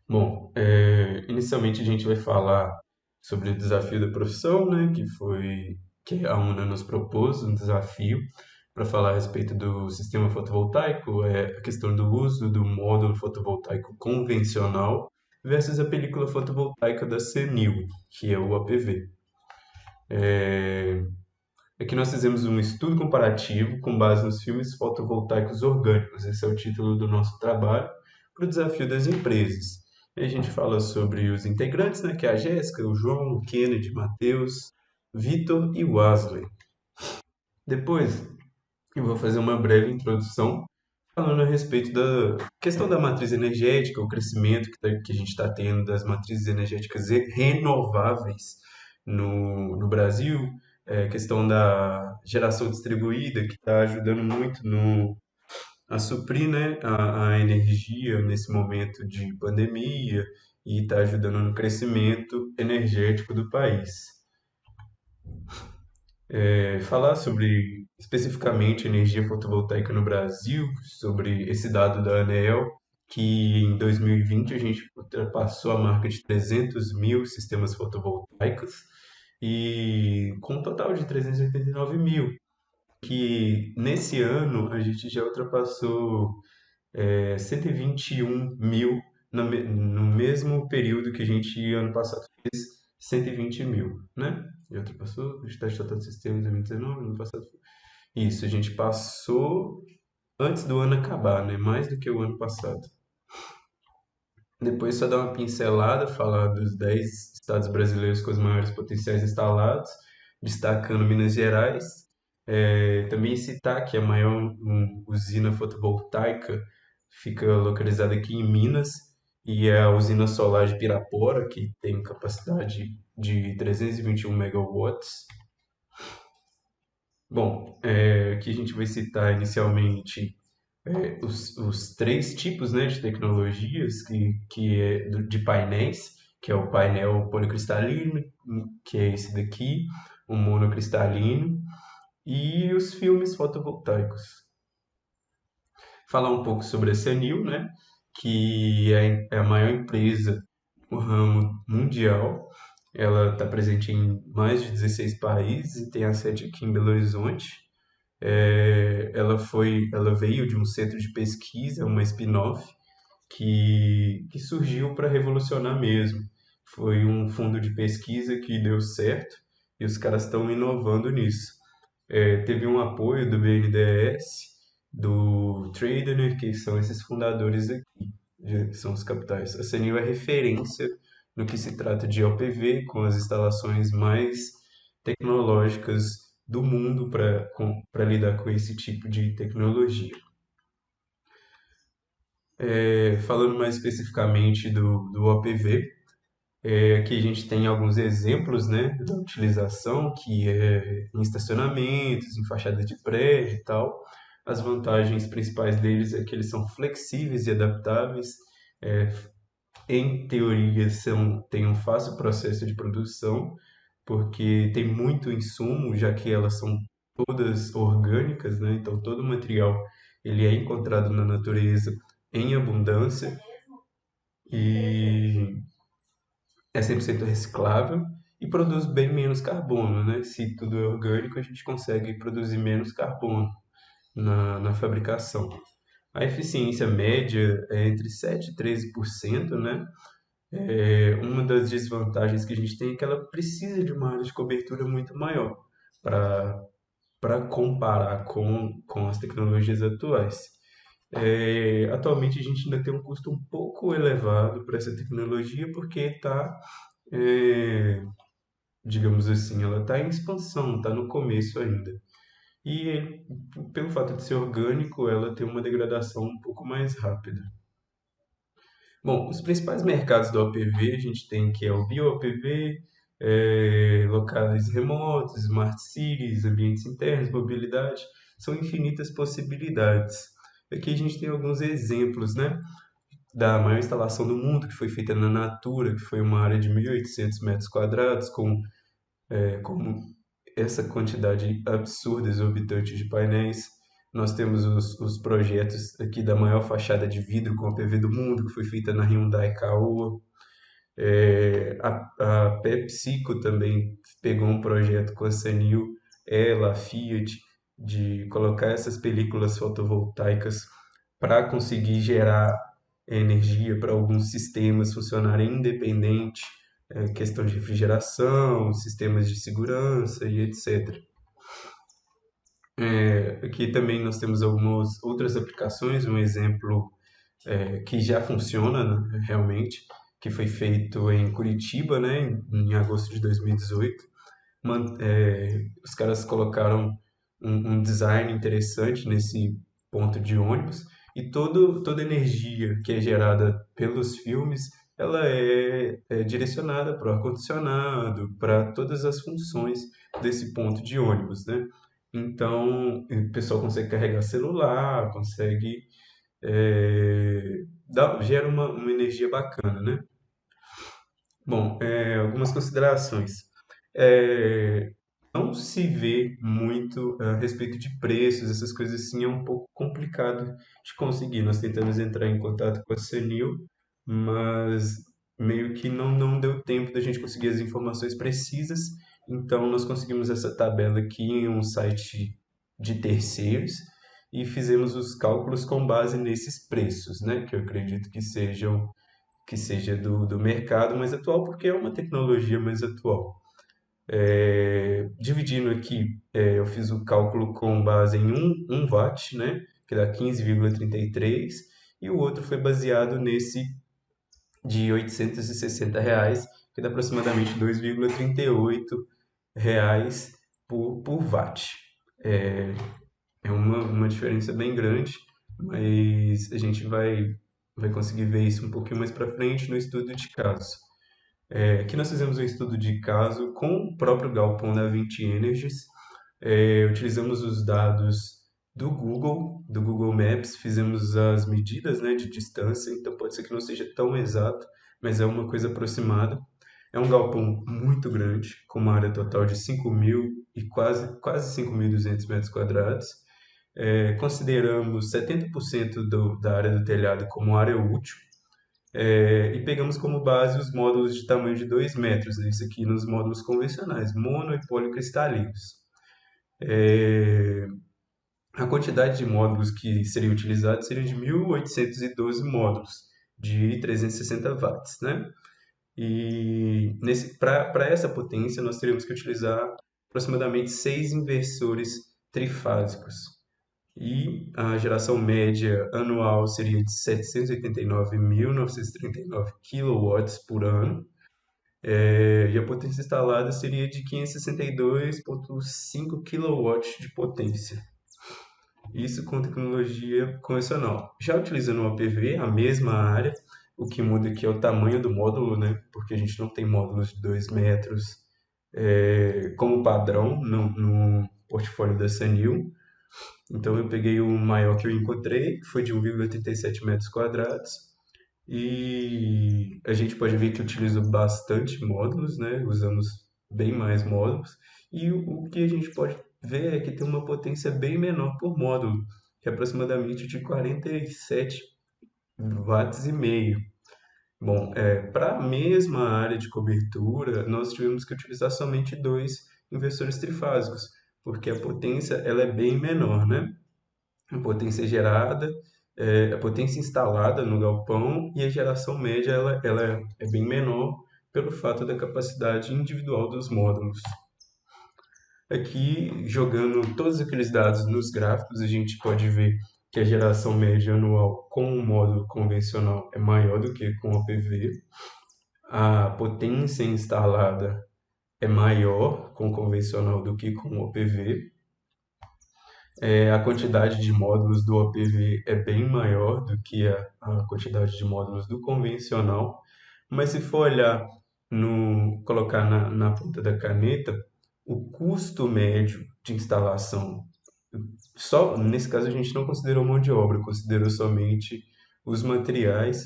Bom, inicialmente a gente vai falar sobre o desafio da profissão, né, que a UNA nos propôs um desafio para falar a respeito do sistema fotovoltaico, a questão do uso do módulo fotovoltaico convencional versus a película fotovoltaica da CENIL, que é o APV. Aqui nós fizemos um estudo comparativo com base nos filmes fotovoltaicos orgânicos. Esse é o título do nosso trabalho para o desafio das empresas. E a gente fala sobre os integrantes, né, que é a Jéssica, o João, o Kennedy, o Matheus, Vitor e o Wesley. Depois, eu vou fazer uma breve introdução falando a respeito da questão da matriz energética, o crescimento que a gente está tendo das matrizes energéticas renováveis no Brasil, questão da geração distribuída, que está ajudando muito a suprir, né, a energia nesse momento de pandemia e está ajudando no crescimento energético do país. Falar sobre especificamente energia fotovoltaica no Brasil, sobre esse dado da ANEEL, que em 2020 a gente ultrapassou a marca de 300 mil sistemas fotovoltaicos e com um total de 389 mil, que nesse ano a gente já ultrapassou 121 mil no mesmo período que a gente ano passado fez 120 mil, né? E ultrapassou, a gente está tratando sistema em 2019, ano passado. Isso, a gente passou antes do ano acabar, né? Mais do que o ano passado. Depois só dar uma pincelada, falar dos 10 estados brasileiros com os maiores potenciais instalados, destacando Minas Gerais. Também citar que a maior usina fotovoltaica fica localizada aqui em Minas e é a usina solar de Pirapora, que tem capacidade de 321 megawatts. Bom, aqui a gente vai citar inicialmente os três tipos, né, de tecnologias de painéis, que é o painel policristalino, que é esse daqui, o monocristalino, e os filmes fotovoltaicos. Falar um pouco sobre a Senil, né, que é a maior empresa no ramo mundial. Ela está presente em mais de 16 países e tem a sede aqui em Belo Horizonte. Ela veio de um centro de pesquisa, uma spin-off, que surgiu para revolucionar mesmo. Foi um fundo de pesquisa que deu certo e os caras estão inovando nisso. Teve um apoio do BNDES, do Trader, que são esses fundadores aqui, são os capitais. A Senil é referência no que se trata de OPV, com as instalações mais tecnológicas do mundo para lidar com esse tipo de tecnologia. Falando mais especificamente do OPV, aqui a gente tem alguns exemplos, né, da utilização, que é em estacionamentos, em fachada de prédio e tal. As vantagens principais deles é que eles são flexíveis e adaptáveis, é, em teoria têm um fácil processo de produção, porque tem muito insumo, já que elas são todas orgânicas, né? Então todo o material ele é encontrado na natureza em abundância e é 100% reciclável e produz bem menos carbono, né? Se tudo é orgânico, a gente consegue produzir menos carbono na fabricação. A eficiência média é entre 7% e 13%, né? Uma das desvantagens que a gente tem é que ela precisa de uma área de cobertura muito maior para comparar com as tecnologias atuais. Atualmente a gente ainda tem um custo um pouco elevado para essa tecnologia porque está, é, digamos assim, ela está em expansão, está no começo ainda. E pelo fato de ser orgânico, ela tem uma degradação um pouco mais rápida. Bom, os principais mercados do OPV, a gente tem que é o bio-OPV, locais remotos, smart cities, ambientes internos, mobilidade, são infinitas possibilidades. Aqui a gente tem alguns exemplos, né, da maior instalação do mundo, que foi feita na Natura, que foi uma área de 1.800 metros quadrados, com essa quantidade absurda, exorbitante de painéis. Nós temos os projetos aqui da maior fachada de vidro com a PV do mundo, que foi feita na Hyundai Caoa. A PepsiCo também pegou um projeto com a Sanyo, ela, a Fiat, de colocar essas películas fotovoltaicas para conseguir gerar energia para alguns sistemas funcionarem independente, questão de refrigeração, sistemas de segurança e etc. Aqui também nós temos algumas outras aplicações, um exemplo que já funciona, né, realmente, que foi feito em Curitiba, né, em agosto de 2018. Os caras colocaram um design interessante nesse ponto de ônibus e toda energia que é gerada pelos filmes, ela é direcionada para o ar-condicionado, para todas as funções desse ponto de ônibus, né? Então, o pessoal consegue carregar celular, consegue gera uma energia bacana, né? Bom, algumas considerações. É, não se vê muito a respeito de preços, essas coisas assim, é um pouco complicado de conseguir. Nós tentamos entrar em contato com a Senil, mas meio que não deu tempo da gente conseguir as informações precisas, então nós conseguimos essa tabela aqui em um site de terceiros e fizemos os cálculos com base nesses preços, né? Que eu acredito que seja do mercado mais atual, porque é uma tecnologia mais atual. Dividindo aqui, eu fiz o cálculo com base em 1 watt, né, que dá 15,33, e o outro foi baseado nesse de R$ 860, que dá aproximadamente 2,38 reais por watt. É uma diferença bem grande, mas a gente vai conseguir ver isso um pouquinho mais para frente no estudo de caso. Aqui nós fizemos um estudo de caso com o próprio galpão da 20 Energies. Utilizamos os dados do Google Maps, fizemos as medidas, né, de distância, então pode ser que não seja tão exato, mas é uma coisa aproximada. É um galpão muito grande, com uma área total de 5.000 e quase 5.200 metros quadrados. Consideramos 70% da área do telhado como área útil, e pegamos como base os módulos de tamanho de 2 metros, né? Isso aqui nos módulos convencionais, mono e policristalinos. A quantidade de módulos que seriam utilizados seria de 1.812 módulos de 360 watts, né? E para essa potência nós teríamos que utilizar aproximadamente 6 inversores trifásicos. E a geração média anual seria de 789.939 kW por ano. E a potência instalada seria de 562,5 kW de potência. Isso com tecnologia convencional. Já utilizando o APV, a mesma área, o que muda aqui é o tamanho do módulo, né? Porque a gente não tem módulos de 2 metros como padrão no portfólio da Sanil. Então eu peguei o maior que eu encontrei, que foi de 1,87 metros quadrados. E a gente pode ver que utilizo bastante módulos, né? Usamos bem mais módulos. E o que a gente pode ver é que tem uma potência bem menor por módulo, que é aproximadamente de 47 watts e meio. Bom, para a mesma área de cobertura, nós tivemos que utilizar somente dois inversores trifásicos, porque a potência ela é bem menor, né? A potência gerada, a potência instalada no galpão e a geração média ela é bem menor pelo fato da capacidade individual dos módulos. Aqui, jogando todos aqueles dados nos gráficos, a gente pode ver que a geração média anual com o módulo convencional é maior do que com o PV. A potência instalada é maior com o convencional do que com o OPV. A quantidade de módulos do OPV é bem maior do que a quantidade de módulos do convencional, mas se for olhar colocar na ponta da caneta, o custo médio de instalação, só nesse caso a gente não considerou mão de obra, considerou somente os materiais.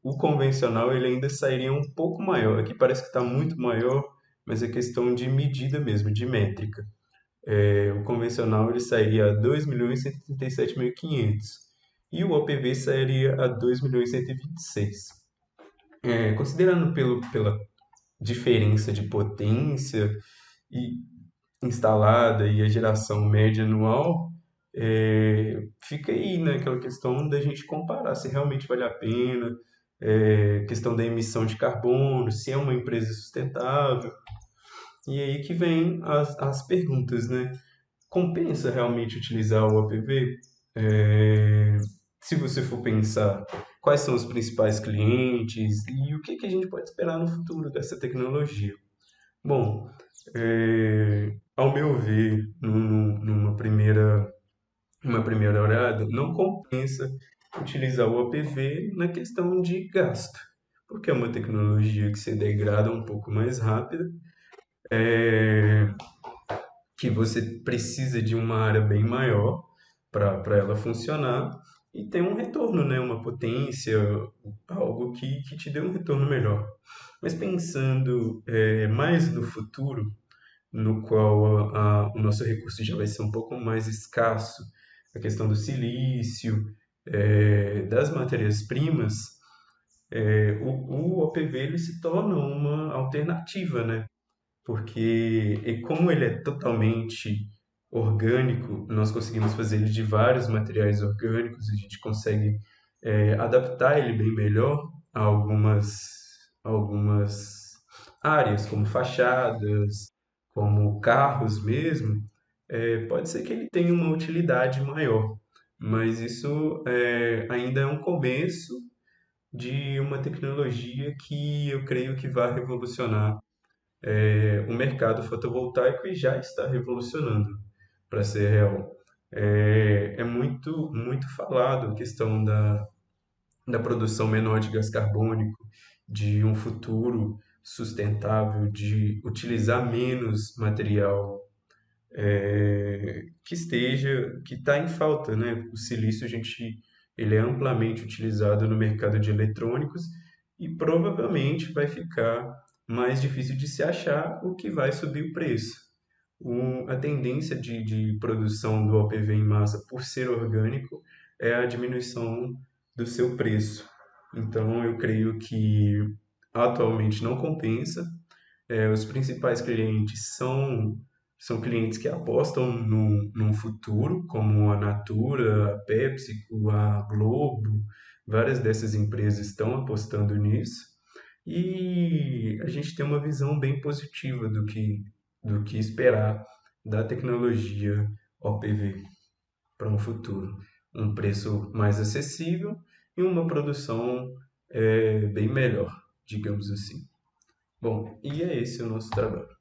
O convencional ele ainda sairia um pouco maior, aqui parece que está muito maior, mas é questão de medida mesmo, de métrica. O convencional ele sairia a 2.137.500 e o OPV sairia a 2.126. Considerando pela diferença de potência e instalada e a geração média anual, fica aí, né, aquela questão da gente comparar se realmente vale a pena, questão da emissão de carbono, se é uma empresa sustentável. E aí que vem as perguntas, né? Compensa realmente utilizar o APV? É, Se você for pensar quais são os principais clientes e o que que a gente pode esperar no futuro dessa tecnologia. Bom, ao meu ver, numa primeira olhada, não compensa utilizar o APV na questão de gasto, porque é uma tecnologia que se degrada um pouco mais rápida, que você precisa de uma área bem maior para ela funcionar e tem um retorno, né? Uma potência, algo que te dê um retorno melhor. Mas pensando mais no futuro, no qual o nosso recurso já vai ser um pouco mais escasso, a questão do silício, das matérias-primas, o OPV ele se torna uma alternativa, né? Porque como ele é totalmente orgânico, nós conseguimos fazer ele de vários materiais orgânicos, a gente consegue adaptar ele bem melhor a algumas áreas, como fachadas, como carros mesmo. Pode ser que ele tenha uma utilidade maior, mas isso ainda é um começo de uma tecnologia que eu creio que vai revolucionar o mercado fotovoltaico e já está revolucionando, para ser real. É muito, muito falado a questão da produção menor de gás carbônico, de um futuro sustentável, de utilizar menos material que está em falta, né? O silício ele é amplamente utilizado no mercado de eletrônicos e provavelmente vai ficar mais difícil de se achar, o que vai subir o preço. A tendência de produção do OPV em massa, por ser orgânico, é a diminuição do seu preço. Então, eu creio que atualmente não compensa. Os principais clientes são clientes que apostam num futuro, como a Natura, a PepsiCo, a Globo, várias dessas empresas estão apostando nisso. E a gente tem uma visão bem positiva do que esperar da tecnologia OPV para um futuro. Um preço mais acessível e uma produção bem melhor, digamos assim. Bom, e é esse o nosso trabalho.